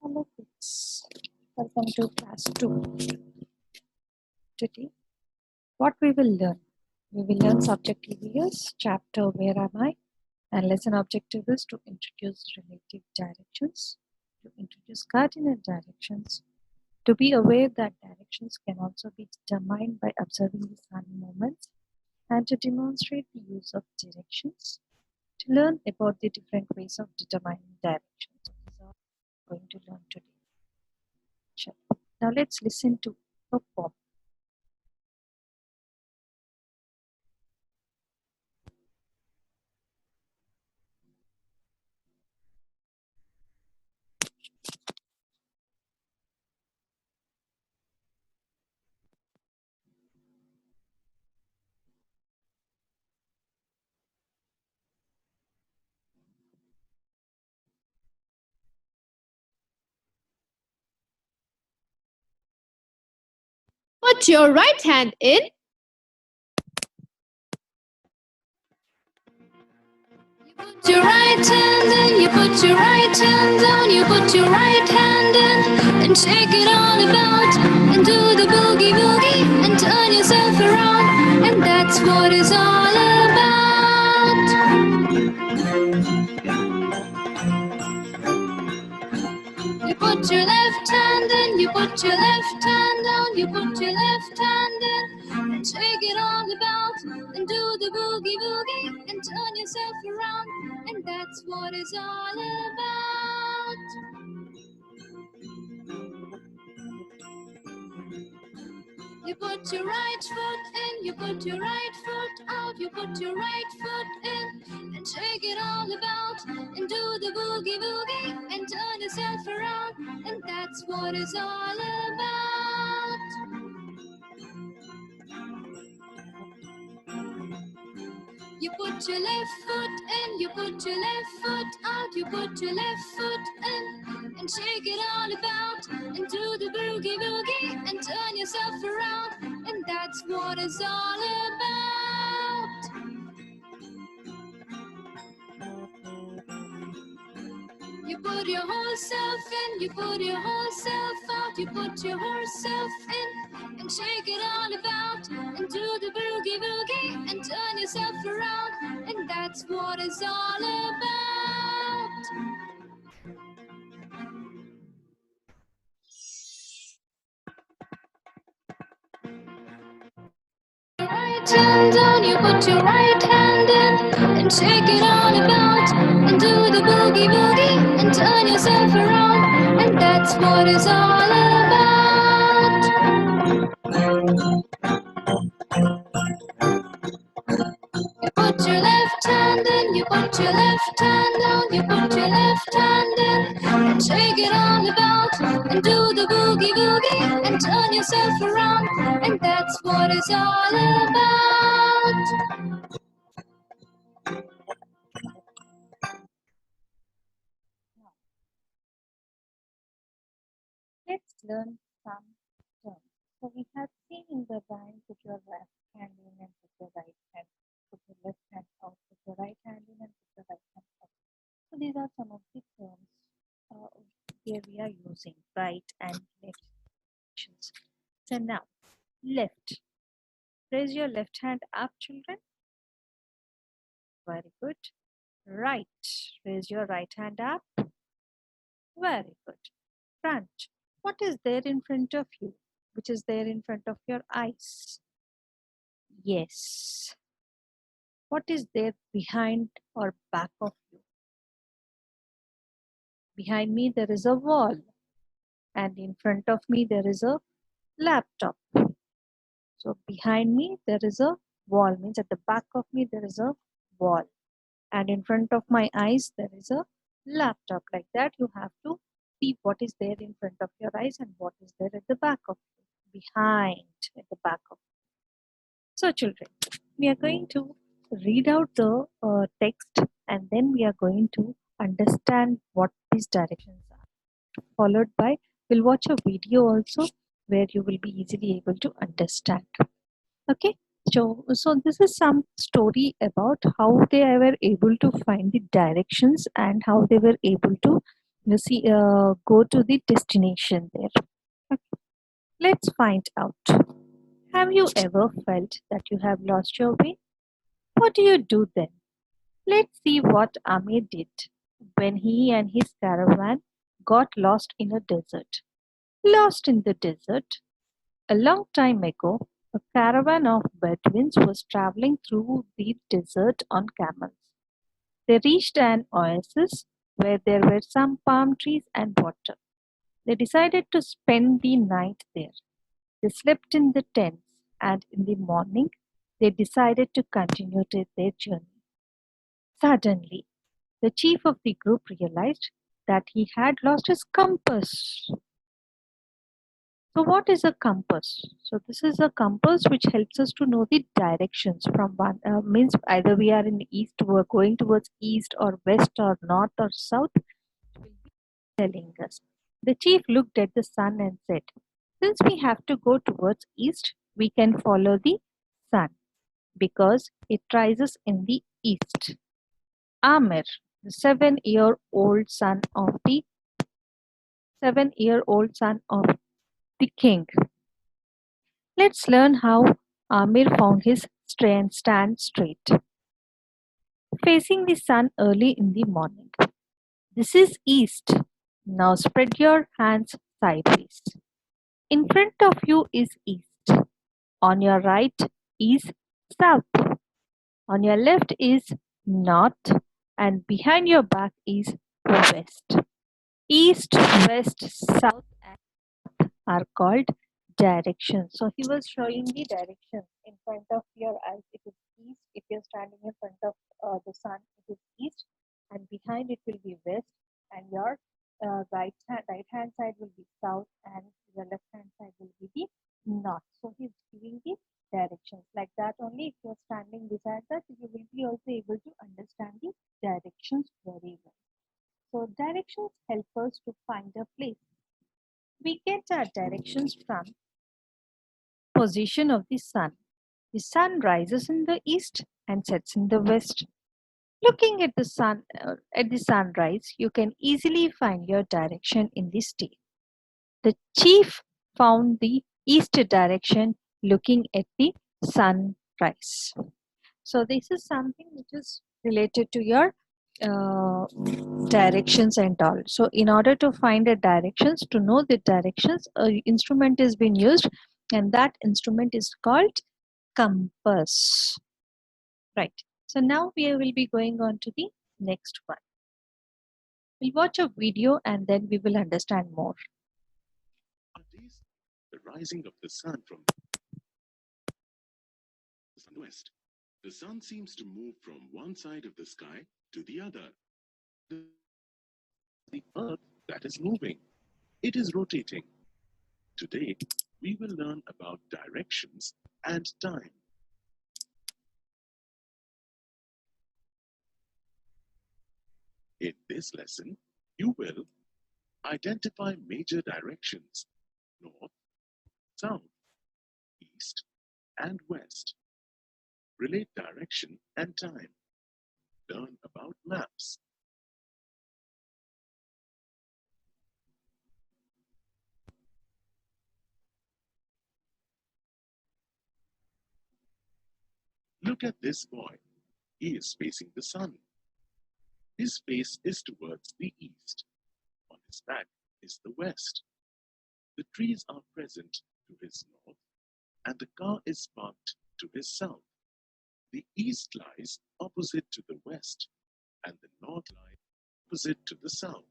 Hello kids, welcome to class 2. Today, what we will learn? We will learn subject E.V.S, chapter Where Am I? And lesson objective is to introduce relative directions, to introduce cardinal directions, to be aware that directions can also be determined by observing the sun movements, and to demonstrate the use of directions, to learn about the different ways of determining directions. These are going to learn today. Sure. Now let's listen to a poem. Put your right hand in. You put your right hand in, you put your right hand down, you put your right hand in, and shake it all about, and do the boogie woogie, and turn yourself around, and that's what it's all about. You put your left hand in, you put your left hand down, you put your left hand in, and shake it all about, and do the boogie woogie, and turn yourself around, and that's what it's all about. You put your right foot in, you put your right foot out, you put your right foot in, and shake it all about, and do the boogie woogie, and turn yourself around, and that's what it's all about. You put your left foot in, you put your left foot out, you put your left foot in, and shake it all about, and do the boogie woogie, and turn yourself around, and that's what it's all about. You put your whole self in, you put your whole self out, you put your whole self in, and shake it all about, and do the boogie woogie, and turn yourself around, and that's what it's all about. Right hand down, you put your right hand in, and shake it all about, and do the boogie woogie, and turn yourself around, and that's what it's all about. You put your left hand in, you put your left hand down, you put your left hand in, and shake it all about, and do the boogie woogie, and turn yourself around, and that's what it's all about. Let's learn some terms. So we have seen in the rhyme, put your left hand in and put your right hand, put your left hand out, put your right hand in and put your right hand out. So these are some of the terms here we are using right and left actions. So now, left. Raise your left hand up, children. Very good. Right. Raise your right hand up. Very good. Front. What is there in front of you? Which is there in front of your eyes? Yes. What is there behind or back of you? Behind me there is a wall, and in front of me there is a laptop. So behind me there is a wall, means at the back of me there is a wall, and in front of my eyes there is a laptop. Like that you have to see what is there in front of your eyes and what is there at the back of you, behind, at the back of you. So children, we are going to read out the text, and then we are going to understand what these directions are. Followed by, we'll watch a video also where you will be easily able to understand. Okay, so this is some story about how they were able to find the directions and how they were able to go to the destination there. Okay. Let's find out. Have you ever felt that you have lost your way? What do you do then? Let's see what Amir did when he and his caravan got lost in a desert. Lost in the desert? A long time ago, a caravan of Bedouins was traveling through the desert on camels. They reached an oasis where there were some palm trees and water. They decided to spend the night there. They slept in the tents, and in the morning, they decided to continue their journey. Suddenly, the chief of the group realized that he had lost his compass. So, what is a compass? So, this is a compass which helps us to know the directions from one means either we are in the east, we're going towards east or west or north or south, will be telling us. The chief looked at the sun and said, since we have to go towards east, we can follow the sun because it rises in the east. Amir, the 7-year-old son of the king. Let's learn how Amir found his stand straight, facing the sun early in the morning. This is east. Now spread your hands sideways. In front of you is east. On your right is south. On your left is north. And behind your back is west. East, west, south, and are called directions. So he was showing the directions in front of your eyes. It is east. If you're standing in front of the sun, it is east, and behind it will be west, and your right hand side will be south, and the left hand side will be the north. So he's giving the directions like that. Only if you're standing beside that, you will be also able to understand the directions very well. So directions help us to find a place. We get our directions from position of the sun. The sun rises in the east and sets in the west. Looking at the sunrise, you can easily find your direction in this day. The chief found the east direction looking at the sunrise. So this is something which is related to your uh, directions and all. So in order to find the directions, to know the directions, a instrument is being used, and that instrument is called compass. Right. So now we will be going on to the next one. We'll watch a video and then we will understand more. The rising of the sun from the west. The sun seems to move from one side of the sky to the other. The earth that is moving. It is rotating. Today, we will learn about directions and time. In this lesson, you will identify major directions: north, south, east, and west. Relate direction and time. Learn about maps. Look at this boy. He is facing the sun. His face is towards the east. On his back is the west. The trees are present to his north, and the car is parked to his south. The east lies opposite to the west, and the north lies opposite to the south.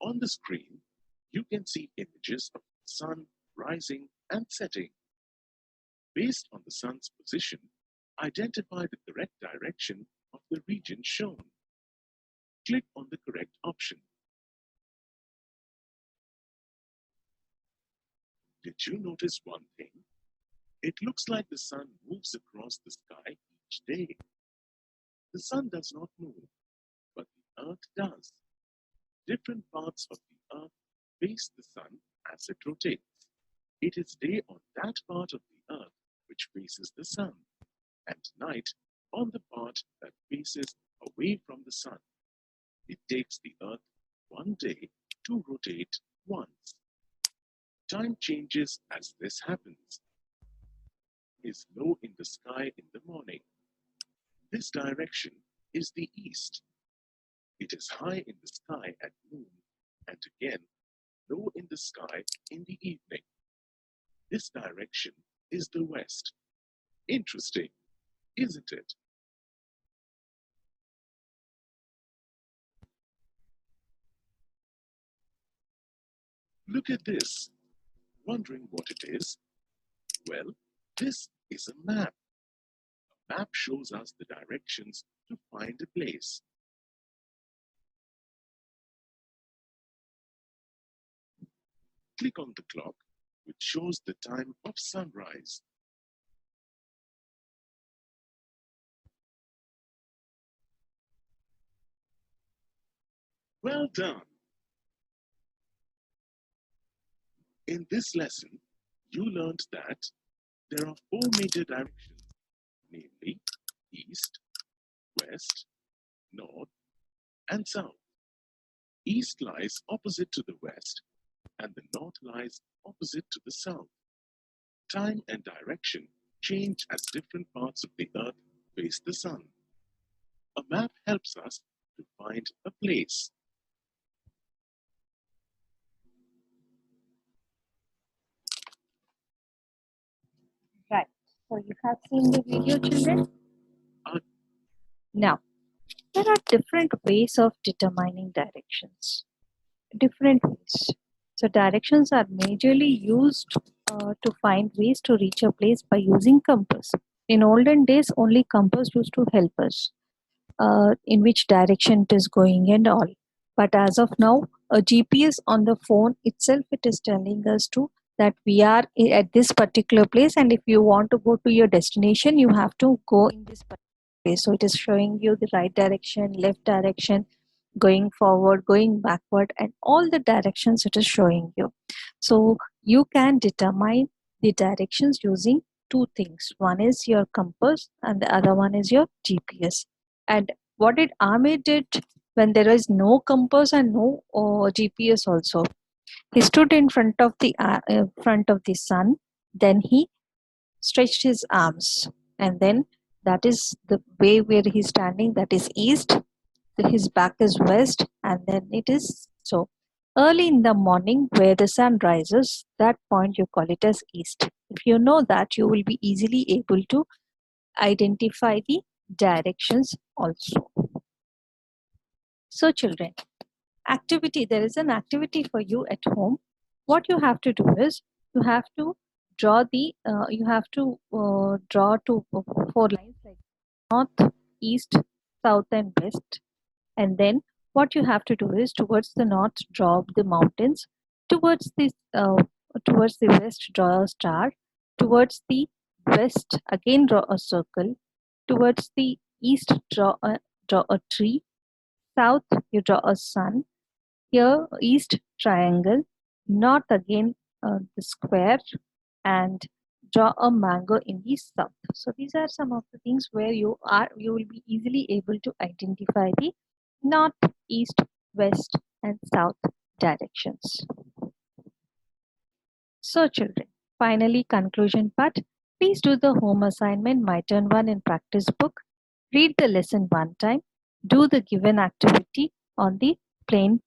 On the screen, you can see images of the sun rising and setting. Based on the sun's position, identify the correct direction of the region shown. Click on the correct option. Did you notice one thing? It looks like the sun moves across the sky each day. The sun does not move, but the earth does. Different parts of the earth face the sun as it rotates. It is day on that part of the earth which faces the sun, and night On the part that faces away from the sun, it takes the Earth 1 day to rotate once. Time changes as this happens. Is low in the sky in the morning. This direction is the east. It is high in the sky at noon and again low in the sky in the evening. This direction is the west. Interesting, isn't it? Look at this. Wondering what it is? Well, this is a map. A map shows us the directions to find a place. Click on the clock, which shows the time of sunrise. Well done! In this lesson, you learned that there are four major directions, namely east, west, north, and south. East lies opposite to the west, and the north lies opposite to the south. Time and direction change as different parts of the earth face the sun. A map helps us to find a place. Right. So you have seen the video, children? Uh, Now, there are different ways of determining directions. Different ways. So directions are majorly used to find ways to reach a place by using compass. In olden days, only compass used to help us in which direction it is going and all. But as of now, a GPS on the phone itself, it is telling us to that we are at this particular place, and if you want to go to your destination, you have to go in this particular place. So it is showing you the right direction, left direction, going forward, going backward, and all the directions it is showing you. So you can determine the directions using two things. One is your compass and the other one is your GPS. And what did Amir did when there is no compass and no GPS also? He stood in front of the sun. Then he stretched his arms, and then that is the way where he's standing. That is east. His back is west, and then it is so early in the morning where the sun rises. That point you call it as east. If you know that, you will be easily able to identify the directions also. So, children, activity, there is an activity for you at home. What you have to do is you have to draw to four lines like north, east, south, and west. And then what you have to do is towards the north draw the mountains, towards the towards the west draw a star, towards the west again draw a circle, towards the east draw a tree, south you draw a sun, here east triangle, north again the square, and draw a mango in the south. So these are some of the things where you will be easily able to identify the north, east, west, and south directions. So children, finally conclusion part. Please do the home assignment My Turn 1 in practice book. Read the lesson one time. Do the given activity on the plain